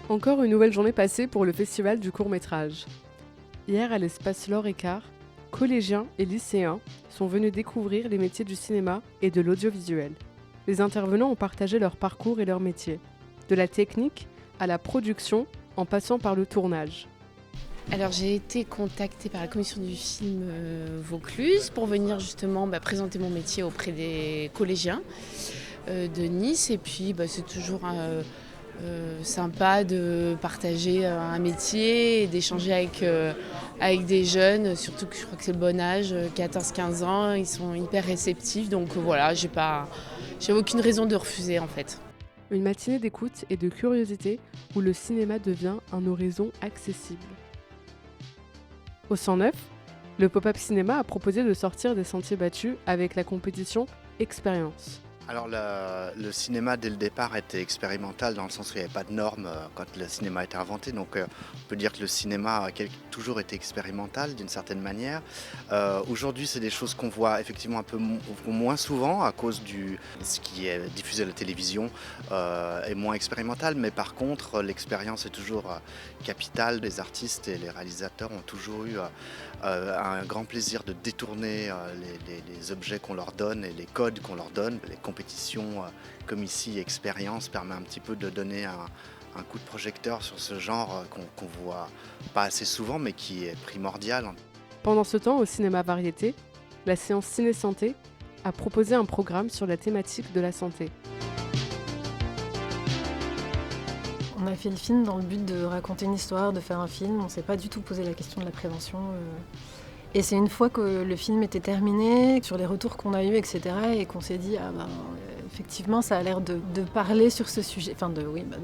Encore une nouvelle journée passée pour le festival du court-métrage. Hier, à l'espace Laure Écart, collégiens et lycéens sont venus découvrir les métiers du cinéma et de l'audiovisuel. Les intervenants ont partagé leur parcours et leur métier, de la technique à la production en passant par le tournage. Alors j'ai été contactée par la commission du film Vaucluse pour venir justement présenter mon métier auprès des collégiens de Nice. Et puis c'est toujours sympa de partager un métier et d'échanger avec des jeunes, surtout que je crois que c'est le bon âge, 14-15 ans, ils sont hyper réceptifs. Donc voilà, j'ai aucune raison de refuser en fait. Une matinée d'écoute et de curiosité où le cinéma devient un horizon accessible. Au 109, le Pop-Up Cinéma a proposé de sortir des sentiers battus avec la compétition Expérience. Alors le cinéma dès le départ était expérimental dans le sens où il n'y avait pas de normes quand le cinéma a été inventé. Donc on peut dire que le cinéma a toujours été expérimental d'une certaine manière. Aujourd'hui c'est des choses qu'on voit effectivement un peu moins souvent à cause de ce qui est diffusé à la télévision est moins expérimental. Mais par contre l'expérience est toujours capitale. Les artistes et les réalisateurs ont toujours eu un grand plaisir de détourner les objets qu'on leur donne et les codes qu'on leur donne. Les compétitions comme ici, Expérience, permet un petit peu de donner un coup de projecteur sur ce genre qu'on voit pas assez souvent mais qui est primordial. Pendant ce temps, au cinéma variété, la séance Ciné-Santé a proposé un programme sur la thématique de la santé. On a fait le film dans le but de raconter une histoire, de faire un film. On ne s'est pas du tout posé la question de la prévention. Et c'est une fois que le film était terminé, sur les retours qu'on a eus, etc., et qu'on s'est dit, effectivement, ça a l'air de parler sur ce sujet. Enfin, de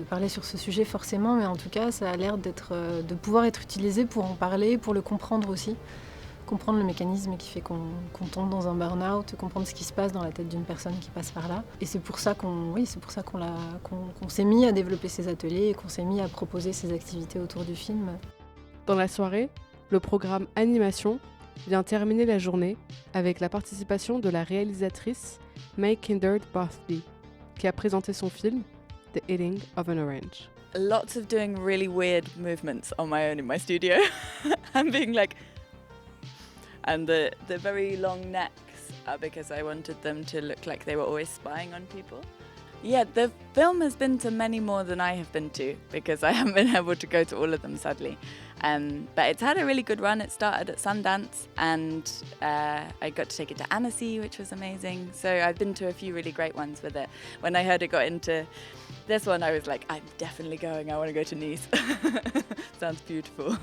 parler sur ce sujet forcément, mais en tout cas, ça a l'air de pouvoir être utilisé pour en parler, pour le comprendre aussi. Comprendre le mécanisme qui fait qu'on tombe dans un burn-out, comprendre ce qui se passe dans la tête d'une personne qui passe par là. Et c'est pour ça qu'on s'est mis à développer ces ateliers et qu'on s'est mis à proposer ces activités autour du film. Dans la soirée, le programme Animation vient terminer la journée avec la participation de la réalisatrice May Kindred Barthley, qui a présenté son film The Eating of an Orange. Lots of doing really weird movements on my own in my studio. I'm being like... And the very long necks are because I wanted them to look like they were always spying on people. Yeah, the film has been to many more than I have been to because I haven't been able to go to all of them, sadly. But it's had a really good run. It started at Sundance and I got to take it to Annecy, which was amazing. So I've been to a few really great ones with it. When I heard it got into this one, I was like, I'm definitely going. I want to go to Nice. Sounds beautiful.